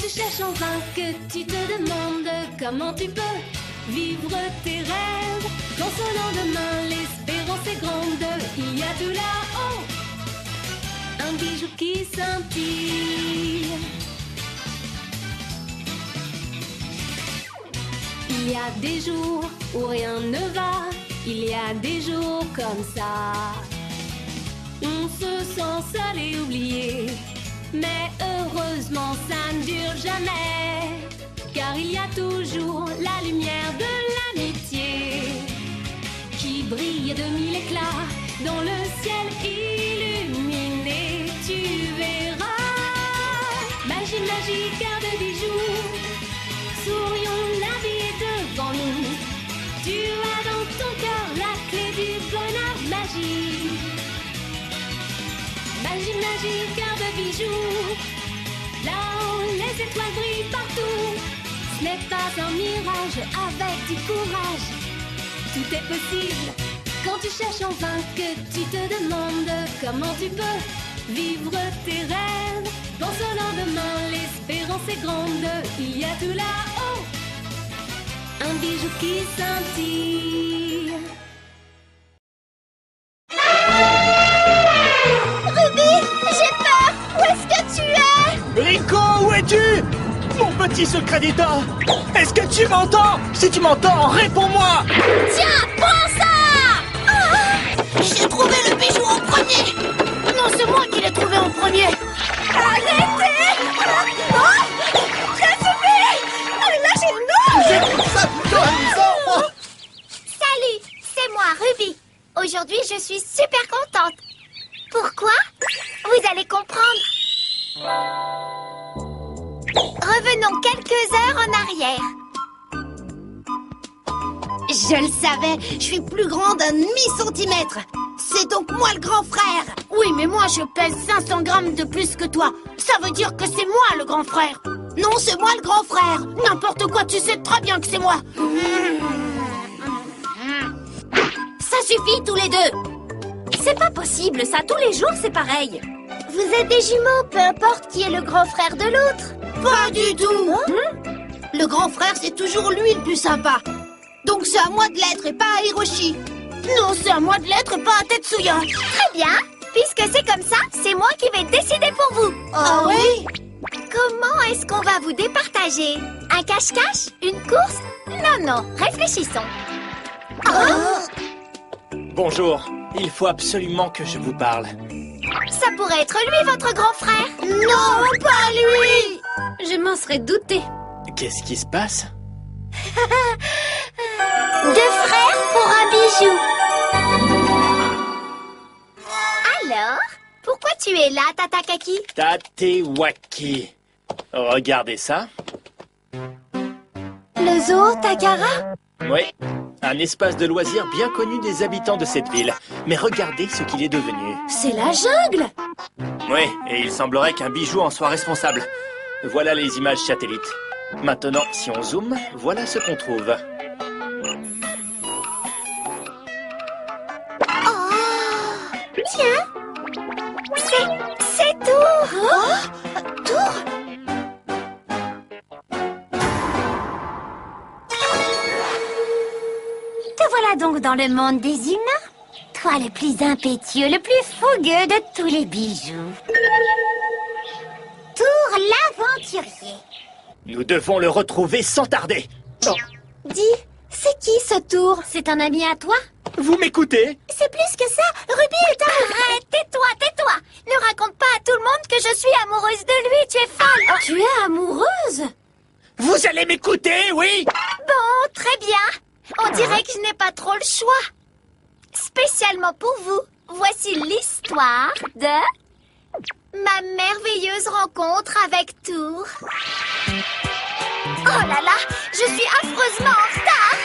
tu cherches en vain, que tu te demandes comment tu peux vivre tes rêves. Dans ce lendemain, l'espérance est grande, il y a tout là-haut un bijou qui scintille. Il y a des jours où rien ne va, il y a des jours comme ça. On se sent seul et oublié, mais heureusement ça ne dure jamais, car il y a toujours la lumière de l'amitié qui brille de mille éclats dans le ciel illuminé. Tu verras, magie, magie, cœur de bijoux, sourions, la vie est devant nous. Tu as dans ton cœur la clé du bonheur, magie. Magie, magie, cœur de bijoux, là-haut les étoiles brillent partout. Ce n'est pas un mirage, avec du courage, tout est possible. Quand tu cherches en vain, que tu te demandes comment tu peux vivre tes rêves. Dans ce lendemain, l'espérance est grande, il y a tout là-haut un bijou qui scintille. Ruby, j'ai peur. Où est-ce que tu es? Rico, où es-tu? Mon petit secret d'État! Est-ce que tu m'entends? Si tu m'entends, réponds-moi! Tiens, prends ça! J'ai trouvé le bijou en premier! Non, c'est moi qui l'ai trouvé en premier! Arrêtez! Joséphine! Lâchez-nous! Salut, c'est moi, Ruby. Aujourd'hui, je suis super contente. Pourquoi? Vous allez comprendre. Revenons quelques heures en arrière. Je le savais, je suis plus grande d'un demi-centimètre. C'est donc moi le grand frère. Oui, mais moi je pèse 500 grammes de plus que toi. Ça veut dire que c'est moi le grand frère. Non, c'est moi le grand frère. N'importe quoi, tu sais très bien que c'est moi. Ça suffit tous les deux. C'est pas possible, ça, tous les jours c'est pareil. Vous êtes des jumeaux, peu importe qui est le grand frère de l'autre. Pas du tout. Le grand frère, c'est toujours lui le plus sympa. Donc c'est à moi de l'être et pas à Hiroshi. Non, c'est à moi de l'être et pas à Tetsuya. Très bien. Puisque c'est comme ça, c'est moi qui vais décider pour vous. Ah oui? Comment est-ce qu'on va vous départager? Un cache-cache? Une course? Non, réfléchissons. Bonjour, il faut absolument que je vous parle. Ça pourrait être lui, votre grand frère. Non, pas lui. Je m'en serais doutée. Qu'est-ce qui se passe? Deux frères pour un bijou. Alors, pourquoi tu es là, Tatakaki? Tatewaki. Regardez ça. Le zoo Takara? Oui, un espace de loisirs bien connu des habitants de cette ville. Mais regardez ce qu'il est devenu. C'est la jungle. Oui, et il semblerait qu'un bijou en soit responsable. Voilà les images satellites. Maintenant, si on zoome, voilà ce qu'on trouve. Tiens, c'est Tour. Tour? Te voilà donc dans le monde des humains. Toi, le plus impétueux, le plus fougueux de tous les bijoux. Tour l'aventurier. Nous devons le retrouver sans tarder. Dis, c'est qui ce Tour? C'est un ami à toi? Vous m'écoutez? C'est plus que ça. Ruby est un... Arrête, tais-toi. Ne raconte pas à tout le monde que je suis amoureuse de lui. Tu es folle. Tu es amoureuse? Vous allez m'écouter, oui? Bon, très bien. On dirait que je n'ai pas trop le choix. Spécialement pour vous, voici l'histoire de ma merveilleuse rencontre avec Tour. Oh là là, je suis affreusement en retard.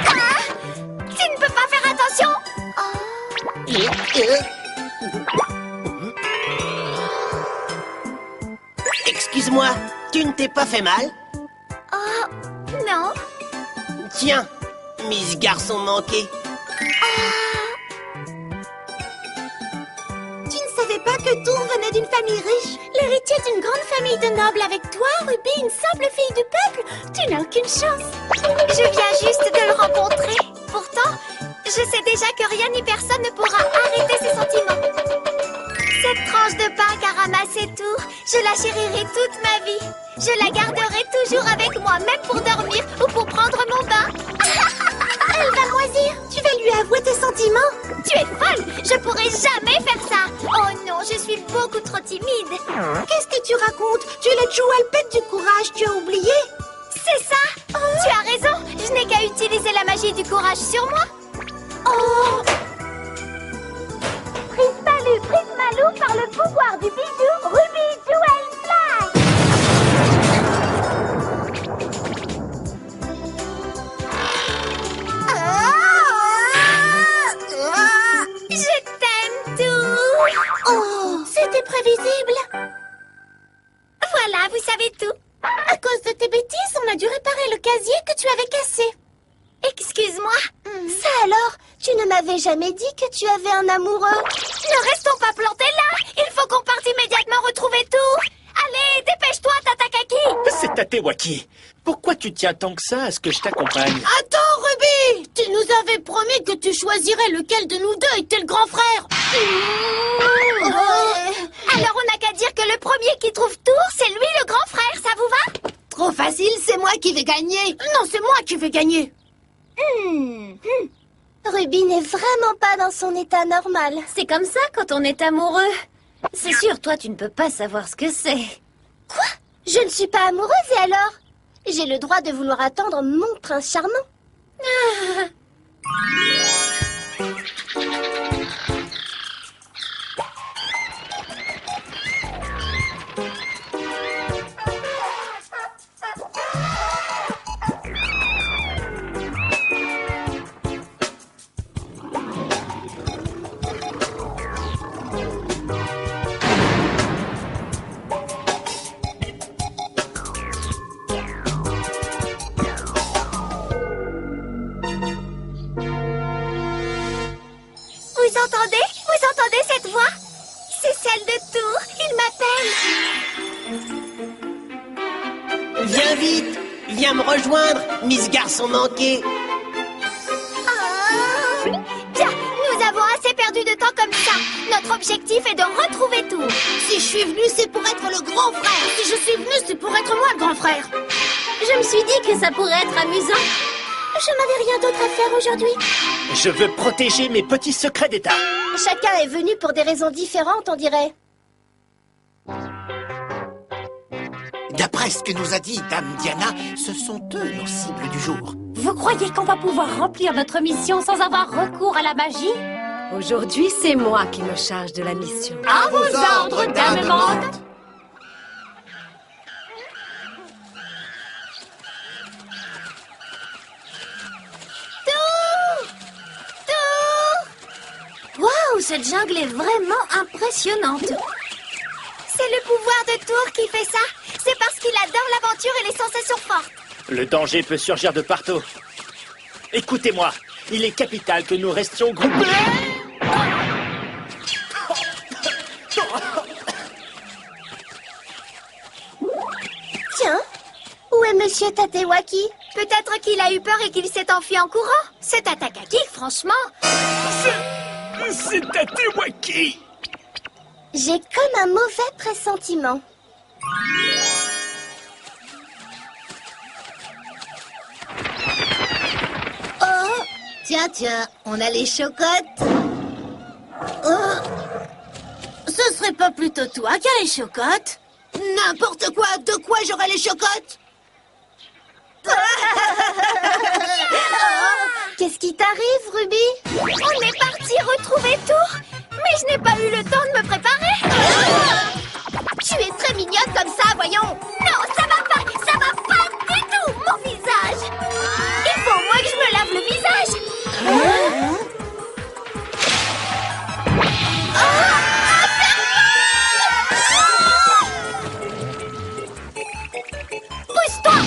Ah, tu ne peux pas faire attention. Excuse-moi, tu ne t'es pas fait mal? Oh, non. Tiens, Miss Garçon Manqué. Tu ne savais pas que de Tours venait d'une famille riche. L'héritier d'une grande famille de nobles avec toi, Ruby, une simple fille du peuple. Tu n'as aucune chance. Je viens juste de le rencontrer. Pourtant, je sais déjà que rien ni personne ne pourra arrêter ses sentiments. Cette tranche de pain qu'a ramassé Tours, je la chérirai toute ma vie. Je la garderai toujours avec moi, même pour dormir ou pour prendre mon bain. Elle va moisir. Tu vas lui avouer tes sentiments. Tu es folle. Je pourrai jamais faire ça. Oh non, je suis beaucoup trop timide. Qu'est-ce que tu racontes? Tu es la Choualpette du courage, tu as oublié? C'est ça. Tu as raison. Je n'ai qu'à utiliser la magie du courage sur moi. Oh! Prismalou, Prismalou, par le pouvoir du bijou, Ruby Jewel Fly! Je t'aime, tout! Oh, c'était prévisible! Voilà, vous savez tout. À cause de tes bêtises, on a dû réparer le casier que tu avais cassé. Excuse-moi. Ça alors, tu ne m'avais jamais dit que tu avais un amoureux. Ne restons pas plantés là. Il faut qu'on parte immédiatement retrouver tout. Allez, dépêche-toi, Tatakaki. C'est Tatewaki. Pourquoi tu tiens tant que ça à ce que je t'accompagne? Attends, Ruby. Tu nous avais promis que tu choisirais lequel de nous deux était le grand frère. Alors on n'a qu'à dire que le premier qui trouve Tours, c'est lui le grand frère, ça vous va? Trop facile, c'est moi qui vais gagner. Non, c'est moi qui vais gagner. Ruby n'est vraiment pas dans son état normal. C'est comme ça quand on est amoureux. C'est sûr, toi, tu ne peux pas savoir ce que c'est. Quoi? Je ne suis pas amoureuse et alors? J'ai le droit de vouloir attendre mon prince charmant. Vous entendez cette voix? C'est celle de Tours, il m'appelle. Viens vite. Viens me rejoindre, Miss Garçon Manqué. Tiens, nous avons assez perdu de temps comme ça. Notre objectif est de retrouver Tours. Si je suis venue, c'est pour être le grand frère. Si je suis venue, c'est pour être moi le grand frère. Je me suis dit que ça pourrait être amusant. Je n'avais rien d'autre à faire aujourd'hui. Je veux protéger mes petits secrets d'État. Chacun est venu pour des raisons différentes, on dirait. D'après ce que nous a dit Dame Diana, ce sont eux nos cibles du jour. Vous croyez qu'on va pouvoir remplir notre mission sans avoir recours à la magie? Aujourd'hui, c'est moi qui me charge de la mission. À vos ordres, Dame Mande. Waouh, cette jungle est vraiment impressionnante. C'est le pouvoir de Tours qui fait ça. C'est parce qu'il adore l'aventure et les sensations fortes. Le danger peut surgir de partout. Écoutez-moi, il est capital que nous restions groupés. Tiens, où est Monsieur Tatewaki? Peut-être qu'il a eu peur et qu'il s'est enfui en courant. C'est Tatakaki, franchement. C'est Tatewaki. J'ai comme un mauvais pressentiment. Oh, tiens, on a les chocottes. Oh, ce serait pas plutôt toi qui as les chocottes? N'importe quoi, de quoi j'aurai les chocottes? Qu'est-ce qui t'arrive, Ruby? On est parti retrouver Tours, mais je n'ai pas eu le temps de me préparer. Tu es très mignonne comme ça, voyons. Non, ça va pas du tout, mon visage. Il faut au moins que je me lave le visage. Pousse-toi!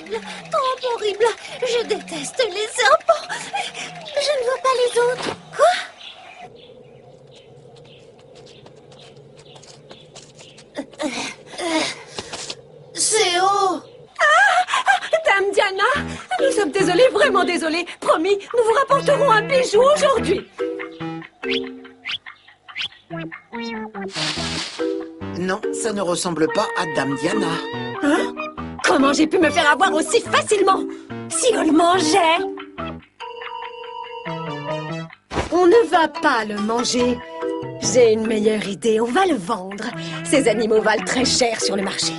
horrible, trop horrible. Je déteste les serpents. Je ne veux pas les autres. Quoi? C'est haut. Dame Diana, nous sommes désolés, vraiment désolés. Promis, nous vous rapporterons un bijou aujourd'hui. Non, ça ne ressemble pas à Dame Diana. Hein? Comment j'ai pu me faire avoir aussi facilement? Si on le mangeait? On ne va pas le manger. J'ai une meilleure idée, on va le vendre. Ces animaux valent très cher sur le marché.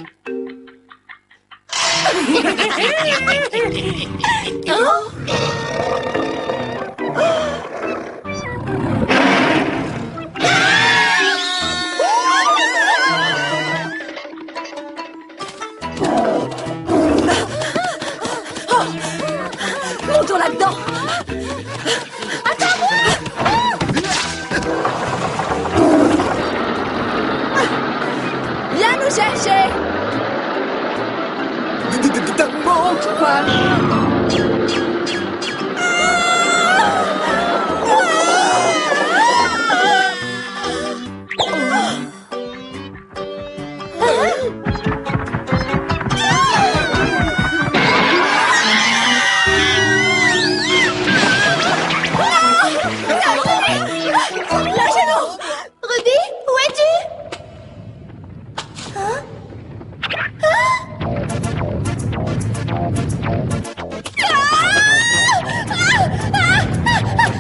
Montons là-dedans. Viens nous chercher. Monte, quoi. Ruby, où es-tu?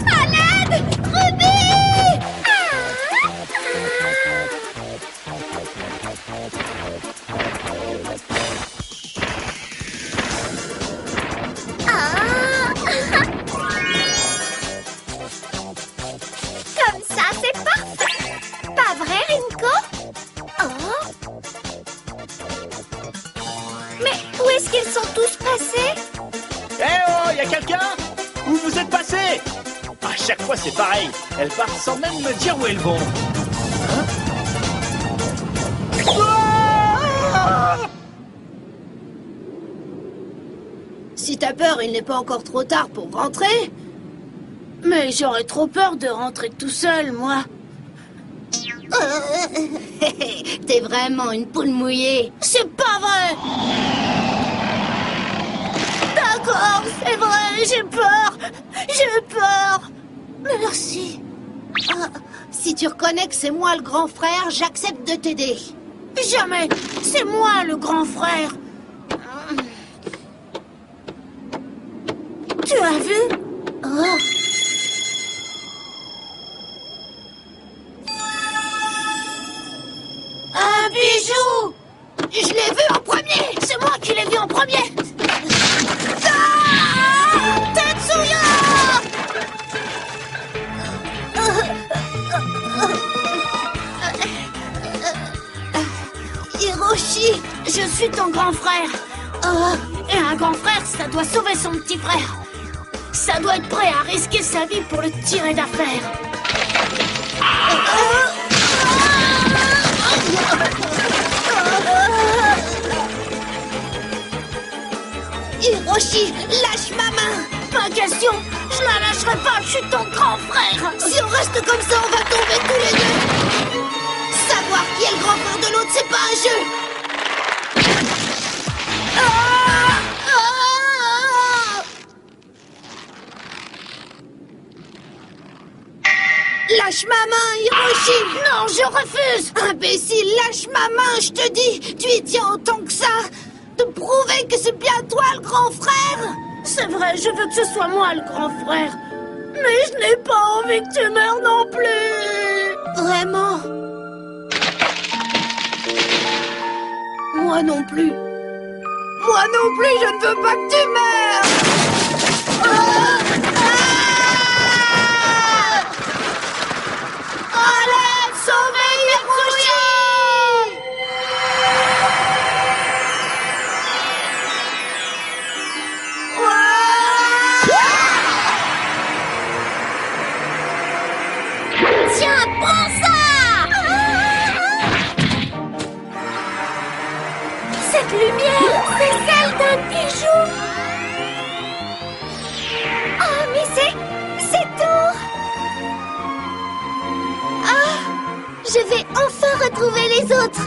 À l'aide! Ruby! Comme ça, c'est parfait! Pas vrai, Rinko? Oh! Mais où est-ce qu'ils sont tous passés? Eh oh, y a quelqu'un? Où vous êtes passé? À chaque fois, c'est pareil. Elles partent sans même me dire où elles vont. Hein? Ah! Si t'as peur, il n'est pas encore trop tard pour rentrer. Mais j'aurais trop peur de rentrer tout seul, moi. T'es vraiment une poule mouillée. C'est pas vrai. D'accord, c'est vrai, j'ai peur. J'ai peur. Merci. Si tu reconnais que c'est moi le grand frère, j'accepte de t'aider. Jamais. C'est moi le grand frère. Tu as vu? Oh. Un bijou! Je l'ai vu en premier! C'est moi qui l'ai vu en premier! Ah! Tetsuya! Hiroshi, je suis ton grand frère. Et un grand frère, ça doit sauver son petit frère. Ça doit être prêt à risquer sa vie pour le tirer d'affaire. Hiroshi, lâche ma main! Pas question! Je la lâcherai pas, je suis ton grand frère! Si on reste comme ça, on va tomber tous les deux! Savoir qui est le grand frère de l'autre, c'est pas un jeu! Lâche ma main, Hiroshi! Non, je refuse! Imbécile, lâche ma main, je te dis! Tu y tiens autant que ça! De prouver que c'est bien toi le grand frère! C'est vrai, je veux que ce soit moi le grand frère! Mais je n'ai pas envie que tu meurs non plus! Vraiment? Moi non plus! Moi non plus, je ne veux pas que tu meurs! Allez, sauvez Hiroshi! Tiens, prends ça! Cette lumière, c'est celle d'un bijou! Je vais enfin retrouver les autres.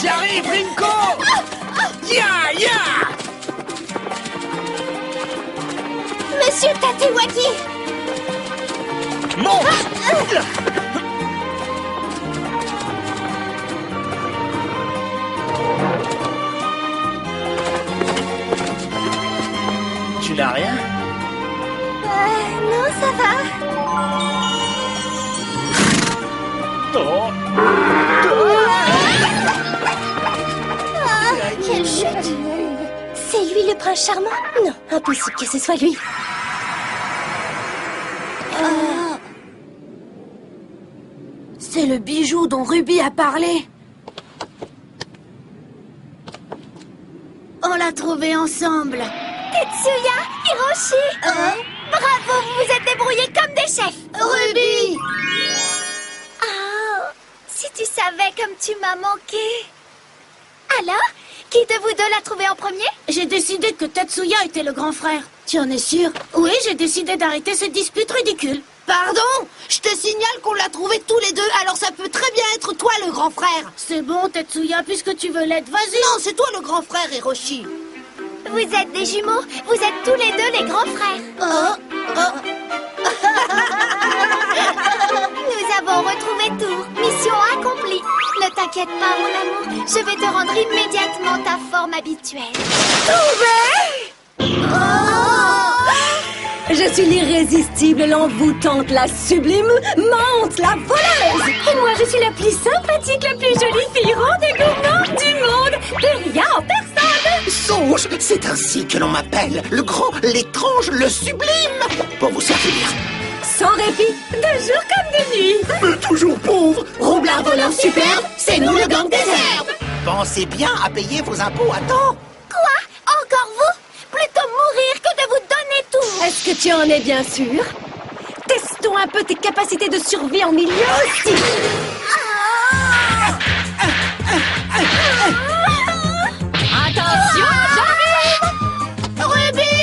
J'arrive, Rinko! Ya, ya! Monsieur Tatewaki! Mon! Tu n'as rien? Non, ça va. Oh! Quelle chute! C'est lui le prince charmant? Non, impossible que ce soit lui. C'est le bijou dont Ruby a parlé. On l'a trouvé ensemble. Tetsuya, Hiroshi! Bravo, vous vous êtes débrouillés comme des chefs! Ruby! Oh, si tu savais comme tu m'as manqué! Alors, qui de vous deux l'a trouvé en premier? J'ai décidé que Tetsuya était le grand frère. Tu en es sûr? Oui, j'ai décidé d'arrêter cette dispute ridicule. Pardon? Je te signale qu'on l'a trouvé tous les deux, alors ça peut très bien être toi le grand frère. C'est bon, Tetsuya, puisque tu veux l'être, vas-y. Non, c'est toi le grand frère, Hiroshi. Vous êtes des jumeaux, vous êtes tous les deux les grands frères. Nous avons retrouvé Tour, mission accomplie. Ne t'inquiète pas, mon amour, je vais te rendre immédiatement ta forme habituelle. Je suis l'irrésistible, l'envoûtante, la sublime, Mante, la voleuse. Et moi, je suis la plus sympathique, la plus jolie fille ronde et gourmande du monde. Plus rien en personne. Songe, c'est ainsi que l'on m'appelle. Le grand, l'étrange, le sublime. Pour vous servir. Sans répit, de jour comme de nuit. Mais toujours pauvre. Roublard voleur superbe, c'est nous le gang des herbes. Pensez bien à payer vos impôts à temps. Quoi? Encore vous? Plutôt mourir que de vous donner tout. Est-ce que tu en es bien sûr? Testons un peu tes capacités de survie en milieu hostile. Attention, j'arrive! Ruby!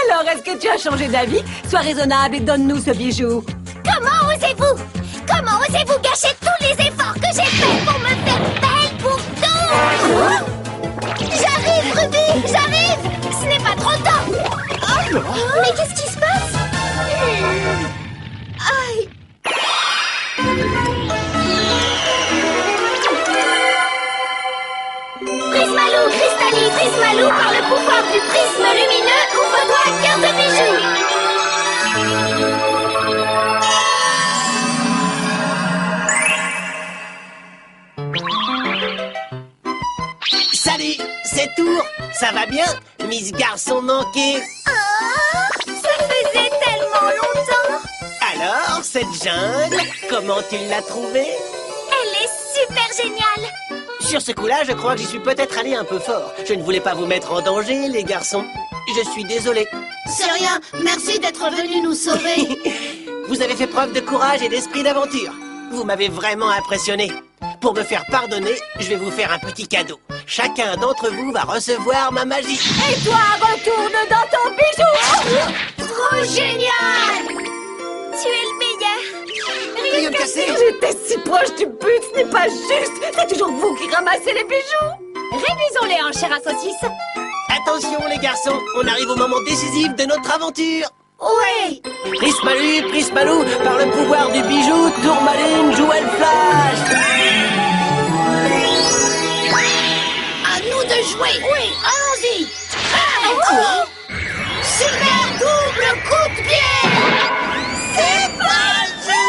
Alors, est-ce que tu as changé d'avis? Sois raisonnable et donne-nous ce bijou. Comment osez-vous? Comment osez-vous gâcher tous les efforts que j'ai faits pour me faire belle pour tout? J'arrive, Ruby! J'arrive! Ce n'est pas trop tôt! Mais qu'est-ce qui se passe? Aïe! Prismalou, Cristallis, Prismalou, par le pouvoir du prisme lumineux, ouvre-toi un cœur de bijoux! Salut, c'est Tour. Ça va bien, Miss Garçon Manqué? Ça faisait tellement longtemps! Alors, cette jungle, comment tu l'as trouvée? Elle est super géniale! Sur ce coup-là, je crois que j'y suis peut-être allé un peu fort. Je ne voulais pas vous mettre en danger, les garçons. Je suis désolé. C'est rien, merci d'être venu nous sauver. Vous avez fait preuve de courage et d'esprit d'aventure. Vous m'avez vraiment impressionné. Pour me faire pardonner, je vais vous faire un petit cadeau. Chacun d'entre vous va recevoir ma magie. Et toi, retourne dans ton bijou. Trop génial! Tu es le meilleur! Rien de cassé. J'étais si proche du but, ce n'est pas juste. C'est toujours vous qui ramassez les bijoux. Réduisons-les en chair à saucisse. Attention les garçons, on arrive au moment décisif de notre aventure. Oui. Prismalou, par le pouvoir du bijou, Tourmaline, Jewel Flash. À nous de jouer. Oui, allons-y. Super double coup de pied. C'est parti.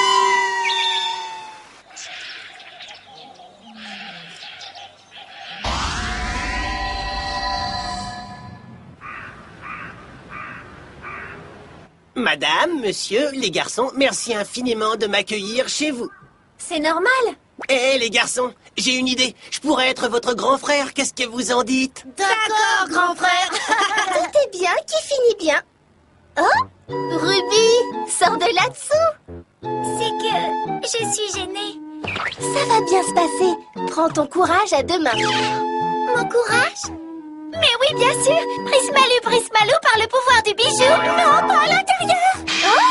Madame, monsieur, les garçons, merci infiniment de m'accueillir chez vous. C'est normal! Eh les garçons, j'ai une idée. Je pourrais être votre grand frère, qu'est-ce que vous en dites? D'accord, grand frère. Tout est bien qui finit bien. Oh, Ruby, sors de là-dessous. C'est que je suis gênée. Ça va bien se passer. Prends ton courage à deux mains. Mon courage? Mais oui, bien sûr. Prismalou, Prismalou, par le pouvoir du bijou. Non, pas à l'intérieur. Oh